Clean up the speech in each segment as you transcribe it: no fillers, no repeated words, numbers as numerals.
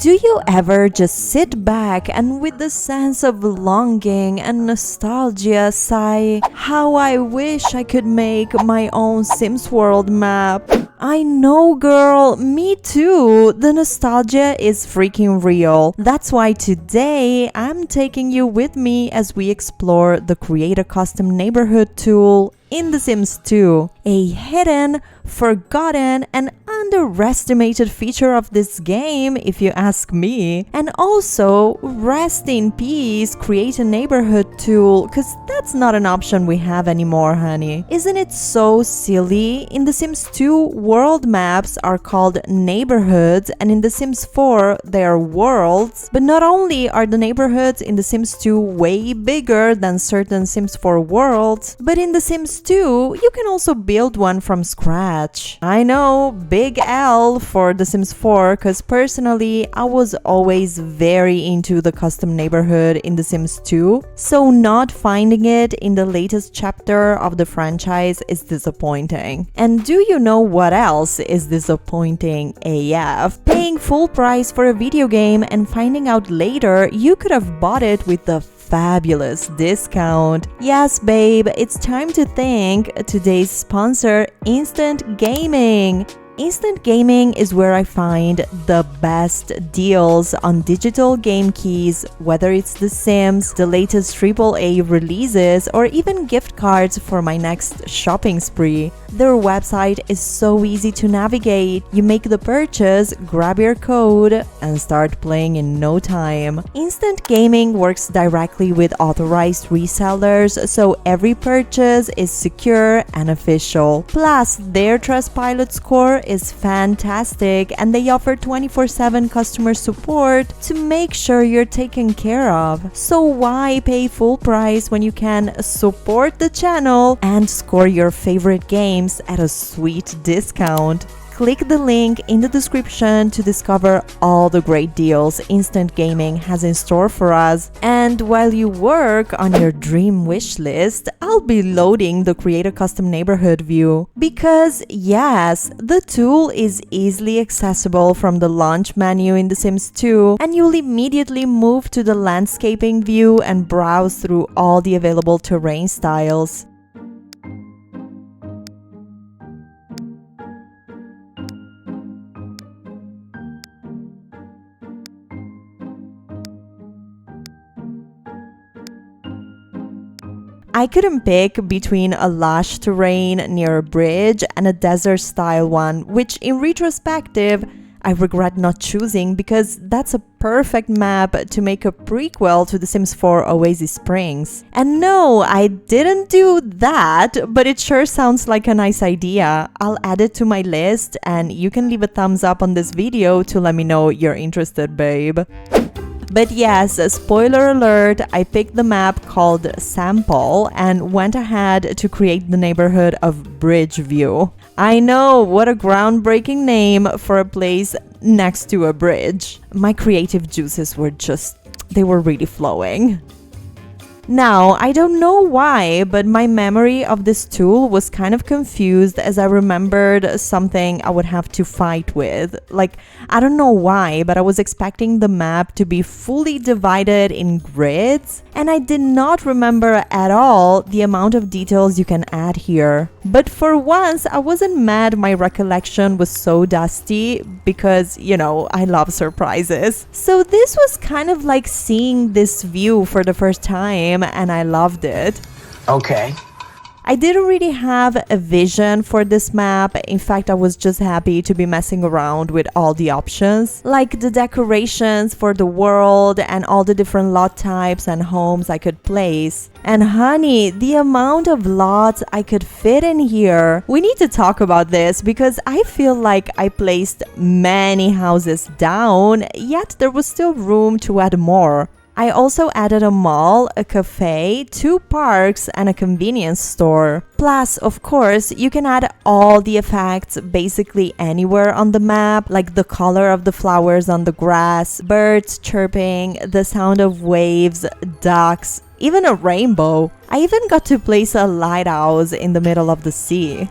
Do you ever just sit back and with the sense of longing and nostalgia sigh, how I wish I could make my own Sims World map? I know, girl, me too. The nostalgia is freaking real. That's why today I'm taking you with me as we explore the Create a Custom Neighborhood tool in The Sims 2, a hidden, forgotten, and underestimated feature of this game, if you ask me. And also, rest in peace, Create a Neighborhood tool, cause that's not an option we have anymore, honey. Isn't it so silly? In The Sims 2, world maps are called neighborhoods, and in The Sims 4, they are worlds. But not only are the neighborhoods in The Sims 2 way bigger than certain Sims 4 worlds, but in The Sims 2, you can also build one from scratch. I know, big L for The Sims 4, cause personally, I was always very into the custom neighborhood in The Sims 2, so not finding it in the latest chapter of the franchise is disappointing. And do you know what else is disappointing AF? Paying full price for a video game and finding out later you could have bought it with the fabulous discount. Yes, babe, it's time to thank today's sponsor, Instant Gaming. Instant Gaming is where I find the best deals on digital game keys, whether it's The Sims, the latest AAA releases, or even gift cards for my next shopping spree. Their website is so easy to navigate. You make the purchase, grab your code, and start playing in no time. Instant Gaming works directly with authorized resellers, so every purchase is secure and official. Plus, their Trustpilot score is fantastic, and they offer 24/7 customer support to make sure you're taken care of. So why pay full price when you can support the channel and score your favorite games at a sweet discount? Click the link in the description to discover all the great deals Instant Gaming has in store for us. And while you work on your dream wish list, I'll be loading the Create a Custom Neighborhood view. Because yes, the tool is easily accessible from the launch menu in The Sims 2, and you'll immediately move to the landscaping view and browse through all the available terrain styles. I couldn't pick between a lush terrain near a bridge and a desert-style one, which in retrospective, I regret not choosing because that's a perfect map to make a prequel to The Sims 4 Oasis Springs. And no, I didn't do that, but it sure sounds like a nice idea. I'll add it to my list, and you can leave a thumbs up on this video to let me know you're interested, babe. But yes, spoiler alert, I picked the map called Sample and went ahead to create the neighborhood of Bridgeview. I know, what a groundbreaking name for a place next to a bridge. My creative juices were they were really flowing. Now, I don't know why, but my memory of this tool was kind of confused as I remembered something I would have to fight with. Like, I don't know why, but I was expecting the map to be fully divided in grids, and I did not remember at all the amount of details you can add here. But for once, I wasn't mad my recollection was so dusty because, you know, I love surprises. So this was kind of like seeing this view for the first time, and I loved it. Okay. I didn't really have a vision for this map. In fact, I was just happy to be messing around with all the options, like the decorations for the world and all the different lot types and homes I could place. And honey, the amount of lots I could fit in here. We need to talk about this because I feel like I placed many houses down, yet there was still room to add more. I also added a mall, a cafe, 2 parks, and a convenience store. Plus, of course, you can add all the effects basically anywhere on the map, like the color of the flowers on the grass, birds chirping, the sound of waves, ducks, even a rainbow. I even got to place a lighthouse in the middle of the sea.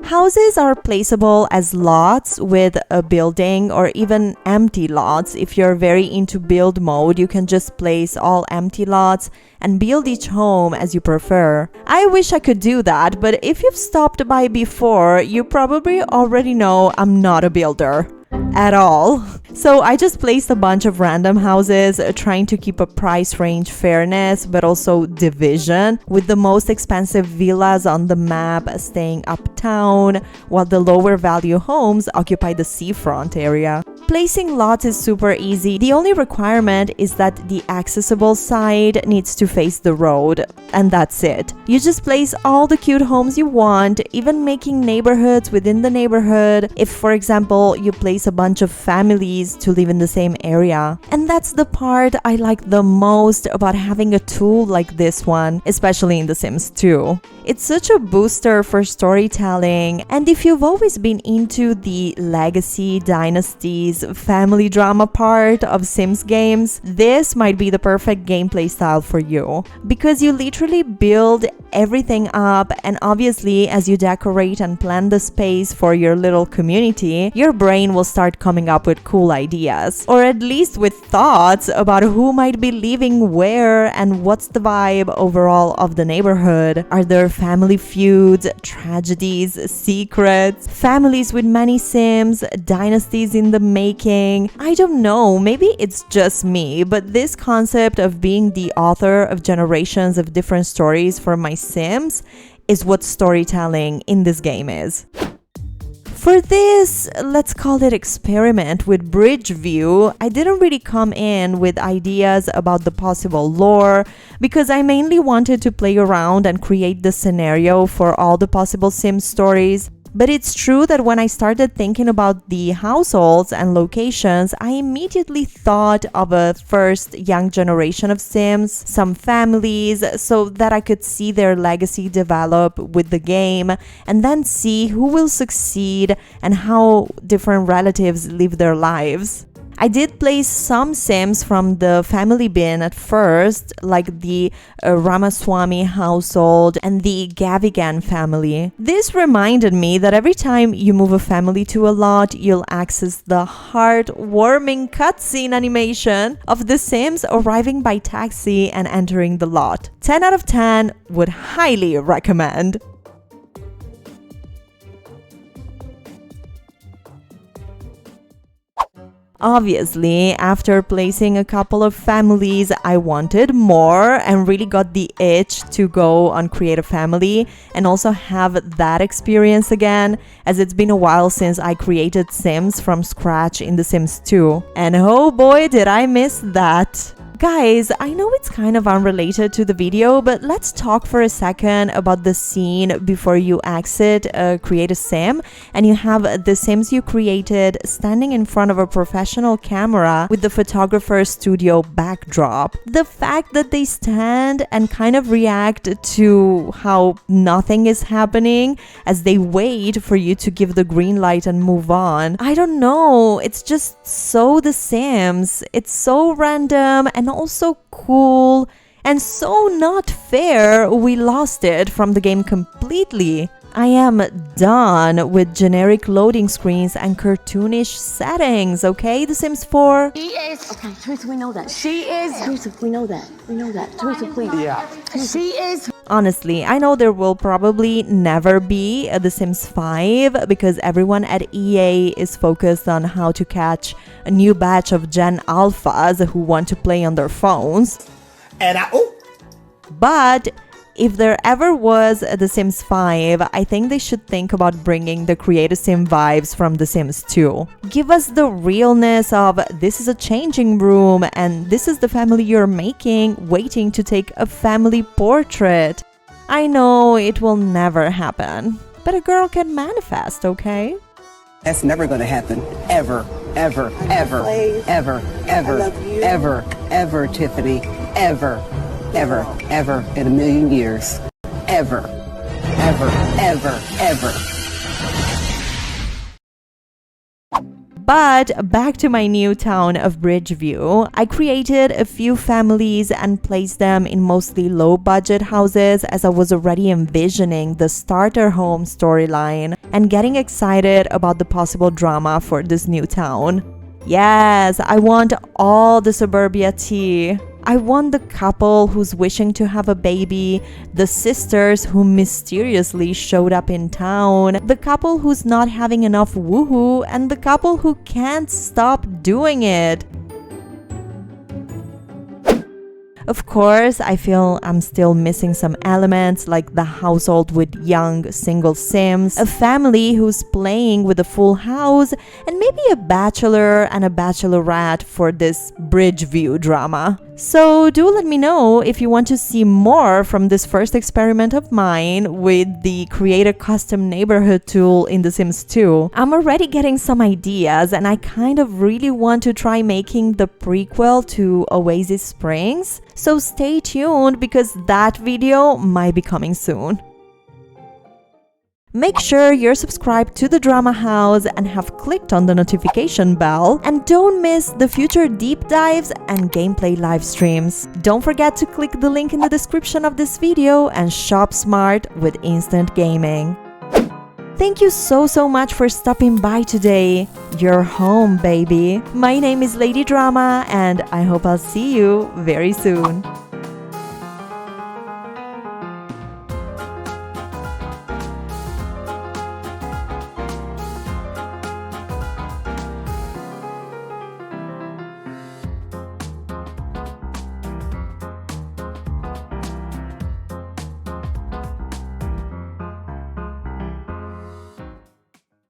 Houses are placeable as lots with a building or even empty lots. If you're very into build mode, you can just place all empty lots and build each home as you prefer. I wish I could do that, but if you've stopped by before, you probably already know I'm not a builder at all. So I just placed a bunch of random houses, trying to keep a price range fairness but also division, with the most expensive villas on the map staying uptown while the lower value homes occupy the seafront area. Placing lots is super easy. The only requirement is that the accessible side needs to face the road, and that's it. You just place all the cute homes you want, even making neighborhoods within the neighborhood if, for example, you place a bunch of families to live in the same area. And that's the part I like the most about having a tool like this one, especially in The Sims 2. It's such a booster for storytelling, and if you've always been into the legacy, dynasties, family drama part of Sims games, this might be the perfect gameplay style for you. Because you literally build everything up, and obviously as you decorate and plan the space for your little community, your brain will start coming up with cool ideas. Or at least with thoughts about who might be living where and what's the vibe overall of the neighborhood. Are there family feuds, tragedies, secrets, families with many Sims, dynasties in the making? I don't know, maybe it's just me, but this concept of being the author of generations of different stories for my Sims is what storytelling in this game is. For this, let's call it experiment with Bridge View, I didn't really come in with ideas about the possible lore because I mainly wanted to play around and create the scenario for all the possible Sims stories. But it's true that when I started thinking about the households and locations, I immediately thought of a first young generation of Sims, some families, so that I could see their legacy develop with the game and then see who will succeed and how different relatives live their lives. I did place some Sims from the family bin at first, like the Ramaswamy household and the Gavigan family. This reminded me that every time you move a family to a lot, you'll access the heartwarming cutscene animation of the Sims arriving by taxi and entering the lot. 10 out of 10 would highly recommend. Obviously, after placing a couple of families, I wanted more and really got the itch to go on Create a Family and also have that experience again, as it's been a while since I created Sims from scratch in The Sims 2. And oh boy, did I miss that! Guys, I know it's kind of unrelated to the video, but let's talk for a second about the scene before you exit Create a Sim and you have the Sims you created standing in front of a professional camera with the photographer's studio backdrop. The fact that they stand and kind of react to how nothing is happening as they wait for you to give the green light and move on. I don't know, it's just so The Sims. It's so random and also cool and so not fair. We lost it from the game completely. I am done with generic loading screens and cartoonish settings, okay, The Sims 4? She is. Okay, Teresa, we know that. She is. Teresa, we know that. We know that. Teresa, please. Yeah. She is. Honestly, I know there will probably never be a The Sims 5 because everyone at EA is focused on how to catch a new batch of Gen Alphas who want to play on their phones. But if there ever was a The Sims 5, I think they should think about bringing the Create a Sim vibes from The Sims 2. Give us the realness of this is a changing room and this is the family you're making, waiting to take a family portrait. I know it will never happen, but a girl can manifest, okay? That's never going to happen. Ever, ever, ever, ever, ever, ever, ever, Tiffany. Ever, ever, ever in a million years. Ever, ever, ever, ever. But back to my new town of Bridgeview. I created a few families and placed them in mostly low-budget houses as I was already envisioning the starter home storyline and getting excited about the possible drama for this new town. Yes, I want all the suburbia tea. I want the couple who's wishing to have a baby, the sisters who mysteriously showed up in town, the couple who's not having enough woohoo, and the couple who can't stop doing it. Of course, I feel I'm still missing some elements like the household with young single sims, a family who's playing with a full house, and maybe a bachelor and a bachelorette for this Bridgeview drama. So do let me know if you want to see more from this first experiment of mine with the Create a Custom Neighborhood tool in The Sims 2. I'm already getting some ideas and I kind of really want to try making the prequel to Oasis Springs. So stay tuned because that video might be coming soon. Make sure you're subscribed to the Drama House and have clicked on the notification bell, and don't miss the future deep dives and gameplay live streams. Don't forget to click the link in the description of this video and shop smart with instant gaming. Thank you so much for stopping by today. You're home, baby. My name is Lady Drama and I hope I'll see you very soon.